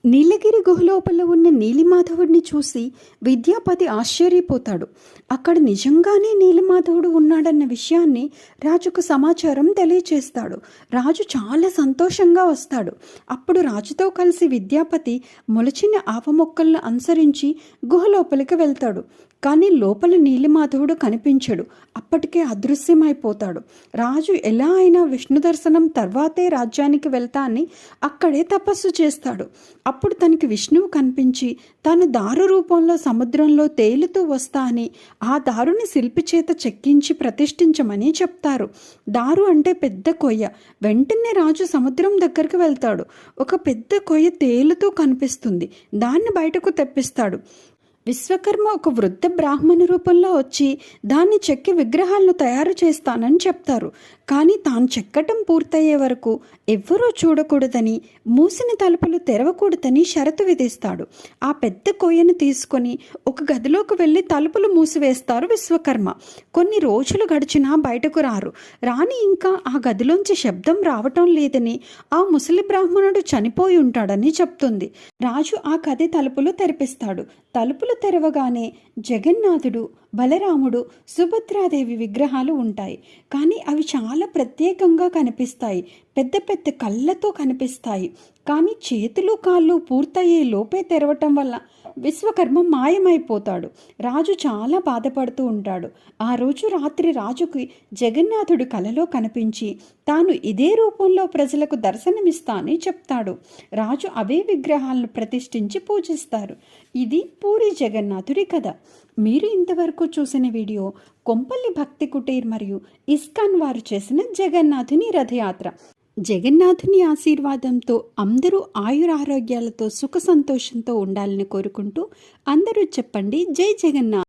నీలగిరి గుహలోపల ఉన్న నీలిమాధవుడిని చూసి విద్యాపతి ఆశ్చర్యపోతాడు. అక్కడ నిజంగానే నీలిమాధవుడు ఉన్నాడన్న విషయాన్ని రాజుకు సమాచారం తెలియచేస్తాడు. రాజు చాలా సంతోషంగా వస్తాడు. అప్పుడు రాజుతో కలిసి విద్యాపతి మొలచిన ఆవ మొక్కలను అనుసరించి గుహలోపలికి వెళ్తాడు. కానీ లోపల నీలిమాధవుడు కనిపించడు. అప్పటికే అదృశ్యమైపోతాడు. రాజు ఎలా అయినా విష్ణు దర్శనం తర్వాతే రాజ్యానికి వెళ్తా అని అక్కడే తపస్సు చేస్తాడు. అప్పుడు తనకి విష్ణువు కనిపించి తాను దారు రూపంలో సముద్రంలో తేలుతూ వస్తా అని ఆ దారుని శిల్పి చేత చెక్కించి ప్రతిష్ఠించమని చెప్తారు. దారు అంటే పెద్ద కొయ్య. వెంటనే రాజు సముద్రం దగ్గరికి వెళ్తాడు. ఒక పెద్ద కొయ్య తేలుతూ కనిపిస్తుంది. దాన్ని బయటకు తెప్పిస్తాడు. విశ్వకర్మ ఒక వృద్ధ బ్రాహ్మణ రూపంలో వచ్చి దాన్ని చెక్కి విగ్రహాలను తయారు చేస్తానని చెప్తారు. కానీ తాను చెక్కటం పూర్తయ్యే వరకు ఎవ్వరూ చూడకూడదని, మూసిన తలుపులు తెరవకూడదని షరతు విధిస్తాడు. ఆ పెద్ద కొయ్యను తీసుకొని ఒక గదిలోకి వెళ్ళి తలుపులు మూసివేస్తారు విశ్వకర్మ. కొన్ని రోజులు గడిచినా బయటకు రాని ఇంకా ఆ గదిలోంచి శబ్దం రావటం లేదని, ఆ ముసలి బ్రాహ్మణుడు చనిపోయి ఉంటాడని చెప్తుంది. రాజు ఆ గది తలుపులు తెరిపిస్తాడు. తలుపులు తెరవగానే జగన్నాథుడు, బలరాముడు, సుభద్రాదేవి విగ్రహాలు ఉంటాయి. కానీ అవి చాలా ప్రత్యేకంగా కనిపిస్తాయి. పెద్ద పెద్ద కళ్ళతో కనిపిస్తాయి. కానీ చేతులు కాళ్ళు పూర్తయ్యే లోపే తెరవటం వల్ల విశ్వకర్మ మాయమైపోతాడు. రాజు చాలా బాధపడుతూ ఉంటాడు. ఆ రోజు రాత్రి రాజుకి జగన్నాథుడు కలలో కనిపించి తాను ఇదే రూపంలో ప్రజలకు దర్శనమిస్తా అని చెప్తాడు. రాజు అవే విగ్రహాలను ప్రతిష్ఠించి పూజిస్తారు. ఇది పూరి జగన్నాథుడి కథ. మీరు ఇంతవరకు చూసిన వీడియో కొంపల్లి భక్తి కుటీర్ మరియు ఇస్కాన్ వారు చేసిన జగన్నాథుని రథయాత్ర. జగన్నాథుని ఆశీర్వాదంతో అందరూ ఆయురారోగ్యాలతో సుఖ సంతోషంతో ఉండాలని కోరుకుంటూ అందరూ చెప్పండి జై జగన్నాథ్.